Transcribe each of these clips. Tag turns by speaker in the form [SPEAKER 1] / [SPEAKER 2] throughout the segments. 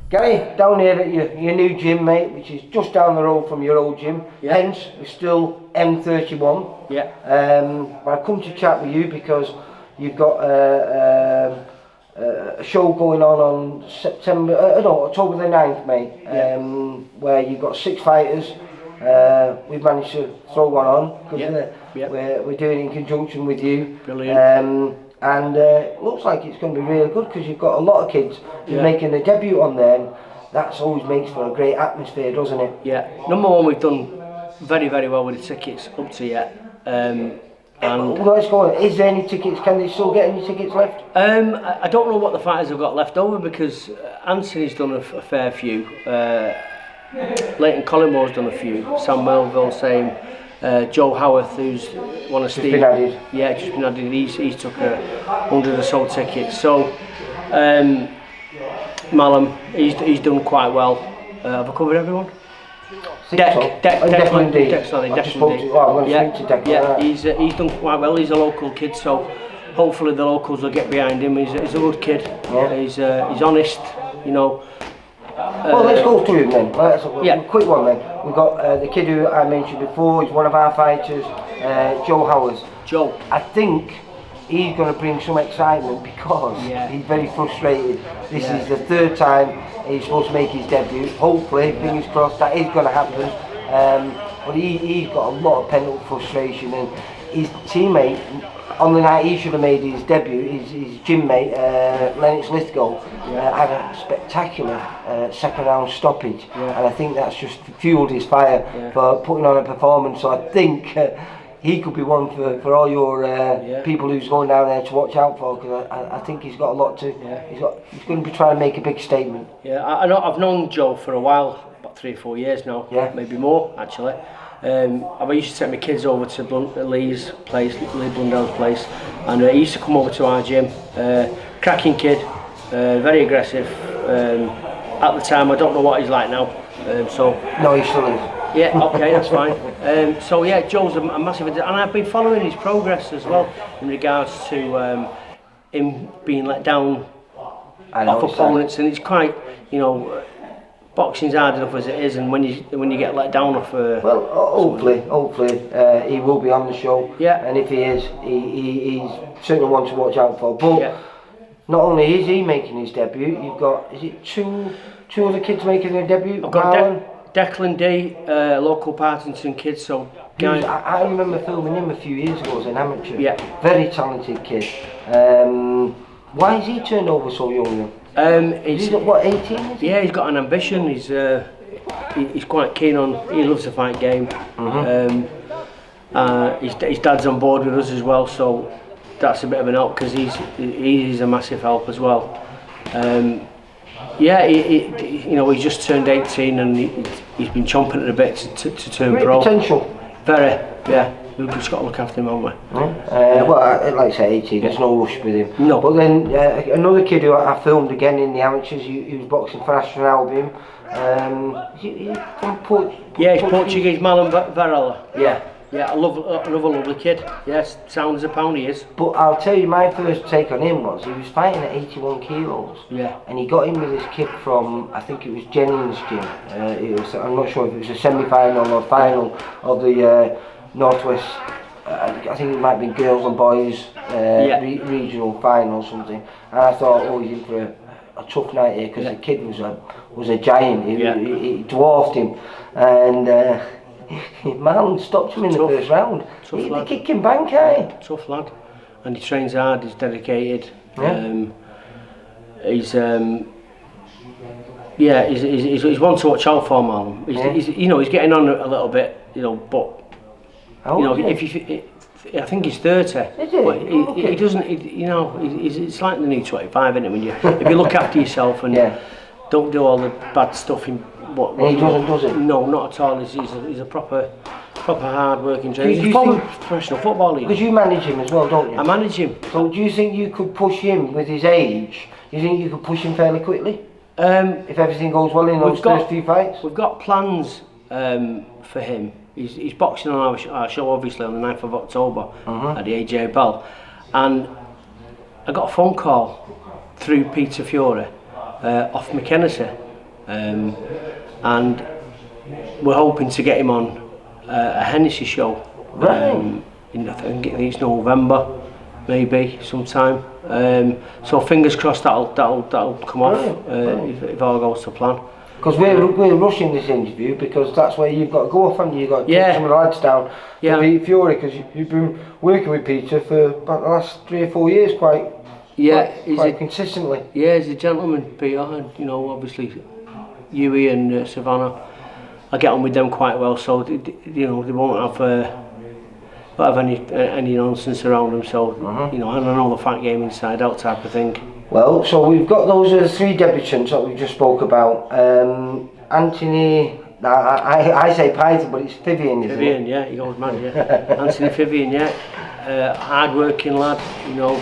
[SPEAKER 1] Gary, down here at your new gym, mate, which is just down the road from your old gym.
[SPEAKER 2] Yeah.
[SPEAKER 1] Hence, we're still M31.
[SPEAKER 2] Yeah.
[SPEAKER 1] But I come to chat with you because you've got a show going on October the 9th, mate. Where you've got 6 fighters. We've managed to throw one on because we're doing it in conjunction with you.
[SPEAKER 2] Brilliant.
[SPEAKER 1] And it looks like it's going to be really good because you've got a lot of kids who're making a debut on there. And that always makes for a great atmosphere, doesn't it?
[SPEAKER 2] Yeah. Number one, we've done very, very well with the tickets up to yet.
[SPEAKER 1] And let's go on. Is there any tickets? Can they still get any tickets left?
[SPEAKER 2] I don't know what the fighters have got left over because Anthony's done a fair few. Leighton Collingwood's done a few. Sam Melville, same. Joe Howarth, who's one of Steve.
[SPEAKER 1] Been added.
[SPEAKER 2] Yeah, just been added. He's took 100 or so tickets. So Malum, he's done quite well. Have I covered everyone?
[SPEAKER 1] Declan D.
[SPEAKER 2] He's done quite well. He's a local kid, so hopefully the locals will get behind him. He's a good kid. Yeah. He's honest, you know.
[SPEAKER 1] Well, let's go through him then. A quick one then. We've got the kid who I mentioned before. He's one of our fighters, Joe Howard.
[SPEAKER 2] Joe.
[SPEAKER 1] I think he's going to bring some excitement because he's very frustrated. This is the 3rd time he's supposed to make his debut. Hopefully, fingers crossed, that is going to happen. But he's got a lot of pent-up frustration, and his teammate on the night he should have made his debut, his gym mate, Lennox Lithgow, had a spectacular 2nd round stoppage, and I think that's just fueled his fire for putting on a performance. So I think he could be one for all your people who's going down there to watch out for, because I think he's got a lot to. He's going to be trying to make a big statement.
[SPEAKER 2] Yeah, I've known Joe for a while, about 3 or 4 years now, maybe more actually. I used to take my kids over to Lee's place, Lee Blundell's place, and he used to come over to our gym. Cracking kid, very aggressive. At the time, I don't know what he's like now.
[SPEAKER 1] No, he still is.
[SPEAKER 2] Yeah, okay, that's fine. So yeah, Joe's a massive, and I've been following his progress as well in regards to him being let down off opponents, and he's quite, you know. Boxing's hard enough as it is, and when you get let down off.
[SPEAKER 1] Well, hopefully, he will be on the show.
[SPEAKER 2] Yeah.
[SPEAKER 1] And if he is, he's certainly one to watch out for. But not only is he making his debut, you've got two other kids making their debut.
[SPEAKER 2] I've got Declan D, local Partington kid. So guys,
[SPEAKER 1] I remember filming him a few years ago as an amateur.
[SPEAKER 2] Yeah.
[SPEAKER 1] Very talented kid. Why has he turned over so young? He's what, 18? Is he?
[SPEAKER 2] Yeah, he's got an ambition. He's quite keen on. He loves the fight game. His dad's on board with us as well, so that's a bit of an help because he's a massive help as well. He's just turned 18 and he's been chomping at the bit to turn
[SPEAKER 1] Great
[SPEAKER 2] pro.
[SPEAKER 1] Potential.
[SPEAKER 2] Very, yeah. We've just got to look after him, haven't we?
[SPEAKER 1] Well, like I say, 18, there's no rush with him.
[SPEAKER 2] No.
[SPEAKER 1] But then another kid who I filmed again in the amateurs, he was boxing for Ashton Albion. He's from
[SPEAKER 2] he's Portuguese, Malum Varela.
[SPEAKER 1] Yeah.
[SPEAKER 2] Yeah, another lovely kid. Yes, sound as a pound he is.
[SPEAKER 1] But I'll tell you, my first take on him was he was fighting at 81 kilos.
[SPEAKER 2] Yeah.
[SPEAKER 1] And he got in with this kid from, I think it was Jennings' gym. I'm not sure if it was a semi-final or final of the Northwest. I think it might have been girls and boys regional final or something. And I thought, he's in for a tough night here because the kid was a giant. He dwarfed him, and Malum stopped him in the first round. He kicked him bank high.
[SPEAKER 2] Tough lad, and he trains hard. He's dedicated.
[SPEAKER 1] Yeah.
[SPEAKER 2] He's one to watch out for, Malum. He's getting on a little bit, but. I think he's 30.
[SPEAKER 1] Is he?
[SPEAKER 2] But he doesn't. It's like the new 25, isn't it? When if you look after yourself and don't do all the bad stuff.
[SPEAKER 1] He doesn't, does he?
[SPEAKER 2] No, not at all. He's a proper hard working trainer. He's a professional footballer.
[SPEAKER 1] Because you manage him as well, don't you?
[SPEAKER 2] I manage him.
[SPEAKER 1] So do you think you could push him with his age? Do you think you could push him fairly quickly? If everything goes well in those first few fights?
[SPEAKER 2] We've got plans for him. He's boxing on our show obviously on the 9th of October at the AJ Bell, and I got a phone call through Peter Fiore off McKenzie, and we're hoping to get him on a Hennessy show. I think it's November, maybe sometime. So fingers crossed that'll come off if all goes to plan.
[SPEAKER 1] Because we're rushing this interview because that's where you've got to go off, haven't you? You've got to take some of the lads down to meet Fiore, because you've been working with Peter for about the last 3 or 4 years quite consistently.
[SPEAKER 2] Yeah, he's a gentleman, Peter, and you know, obviously Huey and Savannah, I get on with them quite well, so you know, they won't have any nonsense around them, so you know, and I know the fat game inside out type of thing.
[SPEAKER 1] Well, so we've got those 3 debutants that we just spoke about. Anthony, I say Python, but it's Vivian, isn't it?
[SPEAKER 2] Vivian, yeah, he goes mad, yeah. Anthony Vivian, yeah. Hard-working lad, you know.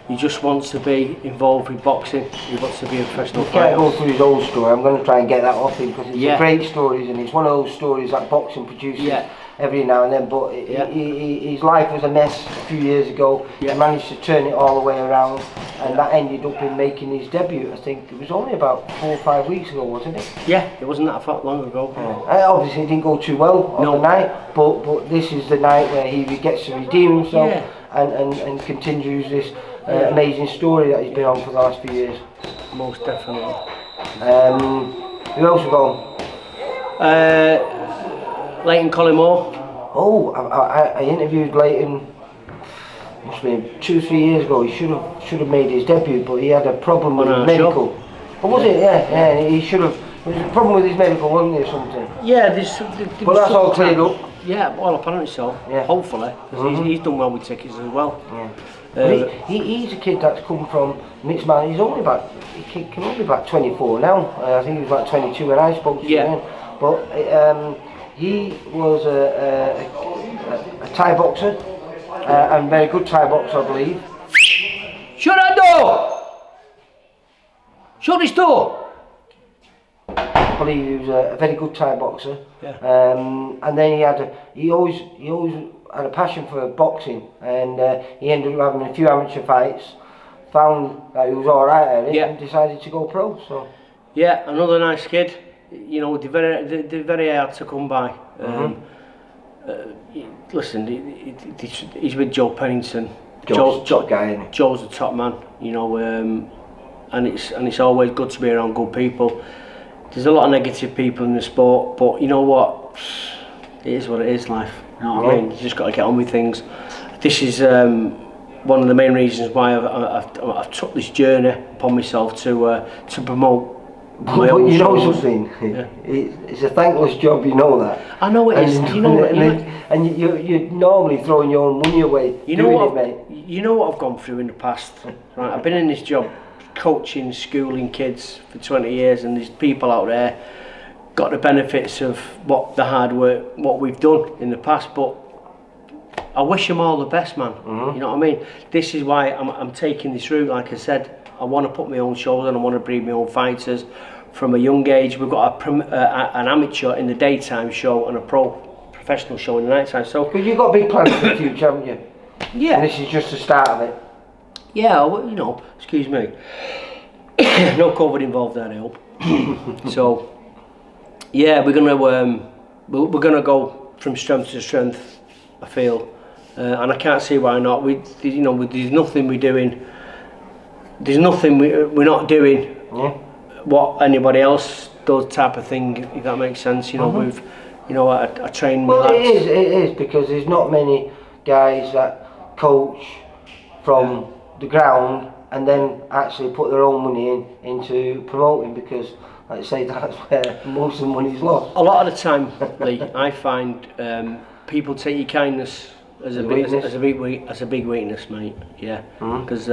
[SPEAKER 2] He just wants to be involved with boxing. He wants to be a professional fighter.
[SPEAKER 1] Can't go through his old story. I'm going to try and get that off him because it's a great story, and it's one of those stories that boxing produces every now and then. But his life was a mess a few years ago. He managed to turn it all the way around, and that ended up in making his debut. I think it was only about 4 or 5 weeks ago, wasn't it?
[SPEAKER 2] Yeah, it wasn't that long ago.
[SPEAKER 1] Obviously, it didn't go too well on the night, but this is the night where he gets to redeem himself and continues this amazing story that he's been on for the last few years.
[SPEAKER 2] Most definitely.
[SPEAKER 1] Who else we got?
[SPEAKER 2] Leighton Collymore.
[SPEAKER 1] Oh, I interviewed Leighton. Must have been 2 or 3 years ago. He should have made his debut, but he had a problem with his medical. What was it? Yeah. He should have. There was a problem with his medical, wasn't there, or something?
[SPEAKER 2] Yeah,
[SPEAKER 1] but that's all cleared up.
[SPEAKER 2] Yeah, well, apparently so. Yeah. Hopefully, because he's done well with tickets as well. Yeah.
[SPEAKER 1] He's a kid that's come from mixed man. He can only be about 24 now. I think he was about 22 when I spoke to him. But he was a Thai boxer, and very good Thai boxer, I believe.
[SPEAKER 2] Shut that door! Shut this door!
[SPEAKER 1] I believe he was a very good Thai boxer. And then he always had a passion for boxing, and he ended up having a few amateur fights, found that he was alright at it, and decided to go pro. So
[SPEAKER 2] another nice kid. You know, they're very hard to come by. Listen, he's with Joe Pennington.
[SPEAKER 1] Joe's top guy, isn't he?
[SPEAKER 2] Joe's the top man. You know, and it's always good to be around good people. There's a lot of negative people in the sport, but you know what? It is what it is, life. You know what I mean? You just got to get on with things. This is one of the main reasons why I've took this journey upon myself to promote my own
[SPEAKER 1] you know
[SPEAKER 2] shows.
[SPEAKER 1] Something? It's a thankless job, you know that.
[SPEAKER 2] I know it is. You know,
[SPEAKER 1] and you're normally throwing your own money away.
[SPEAKER 2] You know what I've gone through in the past. Right, I've been in this job, coaching, schooling kids for 20 years, and there's people out there got the benefits of what the hard work, what we've done in the past, but I wish them all the best, man. You know what I mean? This is why I'm taking this route. Like I said, I want to put my own shows on, I want to breed my own fighters from a young age. We've got an amateur in the daytime show and a professional show in the night time. So,
[SPEAKER 1] because you've got big plans for the future, haven't you?
[SPEAKER 2] Yeah.
[SPEAKER 1] And this is just the start of it.
[SPEAKER 2] Yeah, well, you know, excuse me. No COVID involved there, I hope. So, yeah, we're gonna go from strength to strength, I feel, and I can't see why not. There's nothing we're doing. There's nothing we're not doing. What anybody else does, type of thing. If that makes sense, you know, I train.
[SPEAKER 1] Well, it is because there's not many guys that coach from the ground and then actually put their own money into promoting, because like I say, that's where most of the money is lost.
[SPEAKER 2] A lot of the time, Lee, I find people take your kindness as a big weakness, mate. Yeah, because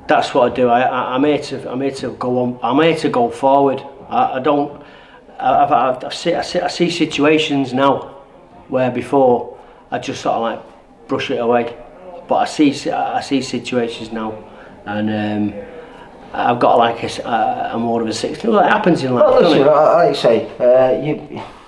[SPEAKER 2] that's what I do. I'm here to go on. I'm here to go forward. I see situations now where before I just sort of like brush it away, but I see situations now, and I've got like a more of a 60. Well, it happens in life.
[SPEAKER 1] Well, listen, like I say,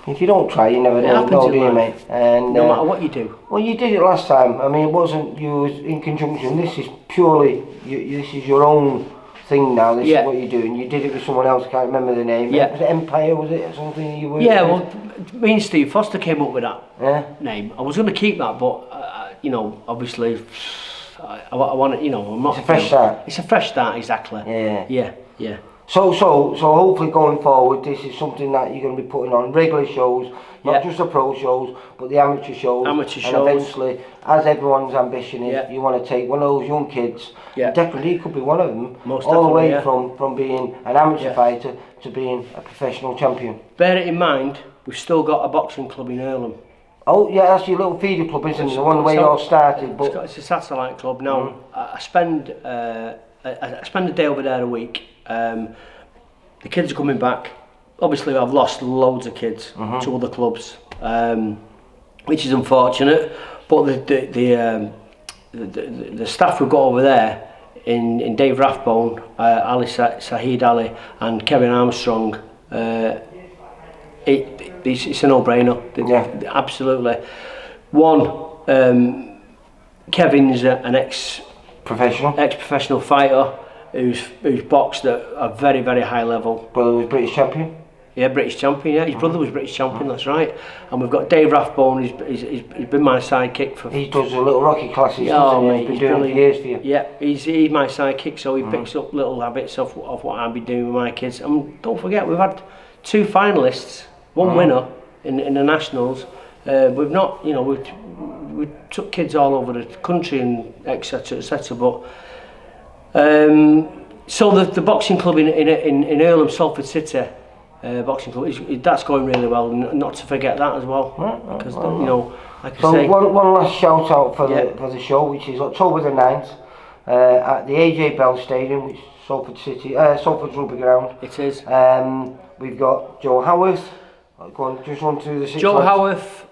[SPEAKER 1] if you don't try, you never know, do you, mate? And
[SPEAKER 2] no matter what you do.
[SPEAKER 1] Well, you did it last time. I mean, it wasn't you in conjunction. This is purely this is your own thing now. This is what you're doing. You did it with someone else. I can't remember the name.
[SPEAKER 2] Yeah.
[SPEAKER 1] Was it Empire? Was it or something you were?
[SPEAKER 2] Yeah. Well, me and Steve Foster came up with that name. I was going to keep that, but you know, obviously, I want to. You know, I'm not.
[SPEAKER 1] It's a fresh start.
[SPEAKER 2] It's a fresh start, exactly. Yeah.
[SPEAKER 1] So hopefully going forward, this is something that you're going to be putting on regular shows, not just the pro shows, but the amateur shows. And eventually, as everyone's ambition is, you want to take one of those young kids. Declan Lee could be one of them. All the way from being an amateur fighter to being a professional champion.
[SPEAKER 2] Bear it in mind, we've still got a boxing club in Earlham.
[SPEAKER 1] Oh yeah, that's your little feeder club, isn't it? The one where you all started. But
[SPEAKER 2] it's a satellite club now. I spend a day over there a week. The kids are coming back. Obviously, I've lost loads of kids to other clubs, which is unfortunate. But the staff we've got over there in Dave Rathbone, Ali Saheed Ali, and Kevin Armstrong, it's a no-brainer. Absolutely. One, Kevin's an ex-professional fighter. Who's boxed at a very, very high level.
[SPEAKER 1] Brother was British champion?
[SPEAKER 2] Yeah, British champion, yeah. His brother was British champion, that's right. And we've got Dave Rathbone, he's been my sidekick for...
[SPEAKER 1] He does a little Rocky classes, doesn't he? He's been doing it for years for you.
[SPEAKER 2] Yeah, he's my sidekick, so he picks up little habits of what I've been doing with my kids. And don't forget, we've had 2 finalists, 1 winner in the Nationals. We've not, you know, we took kids all over the country and etc, but... so the boxing club in Earlham, Salford City, boxing club, that's going really well. Not to forget that as well, because you know, like I say.
[SPEAKER 1] One last shout out for the show, which is October the 9th at the AJ Bell Stadium, which is Salford's rugby ground.
[SPEAKER 2] It is.
[SPEAKER 1] We've got Joe Howarth. Go on, just run through the 6
[SPEAKER 2] Joe Howarth,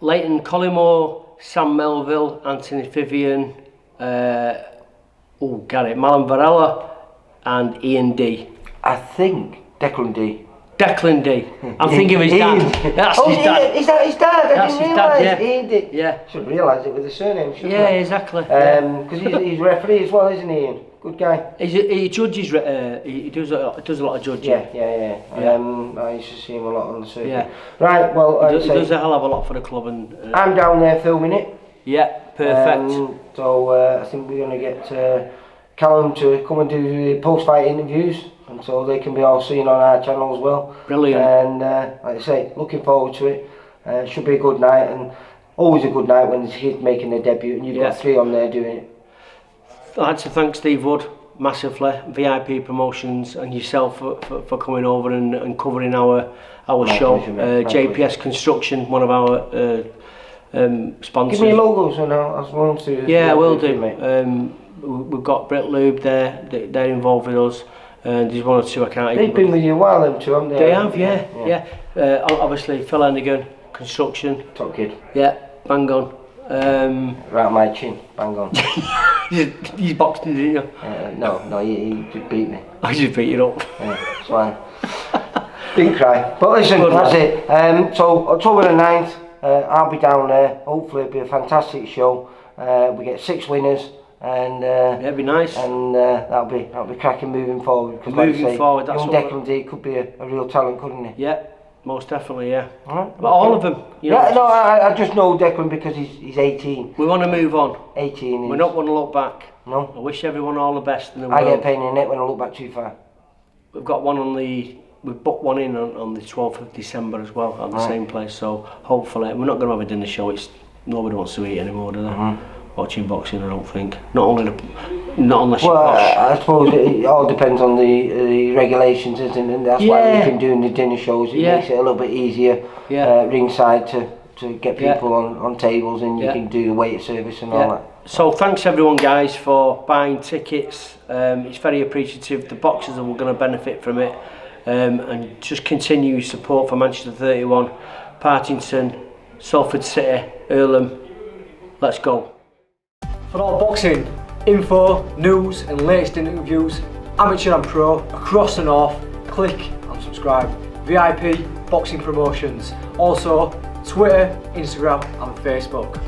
[SPEAKER 2] Leighton Collymore, Sam Melville, Anthony Vivian. Malin Varela and Ian D.
[SPEAKER 1] I think Declan D.
[SPEAKER 2] Declan D. I'm thinking of his dad. That's his dad.
[SPEAKER 1] Is that his dad?
[SPEAKER 2] That's his dad, yeah.
[SPEAKER 1] Ian D. Yeah. Should realise it with the surname, shouldn't
[SPEAKER 2] I? Exactly.
[SPEAKER 1] Because he's referee as well, isn't he, Ian? Good guy.
[SPEAKER 2] He judges, he does a lot of judging.
[SPEAKER 1] Yeah. I used to see him a lot on the circuit. Yeah. Right, well,
[SPEAKER 2] he does a hell of a lot for the club. And
[SPEAKER 1] I'm down there filming it.
[SPEAKER 2] Yeah, perfect.
[SPEAKER 1] So I think we're going to get Callum to come and do the post-fight interviews, and so they can be all seen on our channel as well.
[SPEAKER 2] Brilliant.
[SPEAKER 1] And like I say, looking forward to it. Should be a good night, and always a good night when there's kids making their debut, and you've got 3 on there doing it.
[SPEAKER 2] I'd like to thank Steve Wood massively, VIP Promotions, and yourself for coming over and covering our show. JPS Construction, one of our sponsors.
[SPEAKER 1] Give me logos and I'll run through.
[SPEAKER 2] Yeah, I will do. We've got Brett Lube there, they're involved with us, and there's 1 or 2 I can't
[SPEAKER 1] They've been with you a while, them 2, haven't they?
[SPEAKER 2] They have, yeah. Obviously, Phil Hennigan, Construction.
[SPEAKER 1] Top kid.
[SPEAKER 2] Yeah, bang on.
[SPEAKER 1] Right on my chin, bang on.
[SPEAKER 2] You boxed him, didn't you?
[SPEAKER 1] No, he just beat me.
[SPEAKER 2] I just beat you up.
[SPEAKER 1] Yeah, that's fine. Didn't cry. But listen, that's it. So, October the 9th, I'll be down there. Hopefully it'll be a fantastic show. We get 6 winners. And
[SPEAKER 2] it'd be nice,
[SPEAKER 1] and that'll be cracking moving forward. Because
[SPEAKER 2] moving forward, that's
[SPEAKER 1] young Declan D could be a real talent, couldn't he?
[SPEAKER 2] Yeah, most definitely, yeah. But all of them, you know.
[SPEAKER 1] I just know Declan because he's 18.
[SPEAKER 2] We want to move on.
[SPEAKER 1] 18.
[SPEAKER 2] We don't want to look back.
[SPEAKER 1] No.
[SPEAKER 2] I wish everyone all the best in the world.
[SPEAKER 1] I get a pain in the neck when I look back too far.
[SPEAKER 2] We've got one we've booked one in on the 12th of December as well at the same place. So hopefully we're not going to have a dinner show. Nobody wants to eat anymore, do they? Watching boxing, I don't think. Not unless you're posh.
[SPEAKER 1] I suppose it all depends on the regulations, isn't it? And that's why we've been doing the dinner shows. It makes it a little bit easier ringside to get people on tables, and you can do the waiter service and all that.
[SPEAKER 2] So thanks everyone, guys, for buying tickets. It's very appreciative. The boxers are going to benefit from it, and just continue support for Manchester 31, Partington, Salford City, Earlham. Let's go.
[SPEAKER 3] For all boxing info, news and latest interviews, amateur and pro, across the north, click and subscribe. VIP Boxing Promotions. Also Twitter, Instagram and Facebook.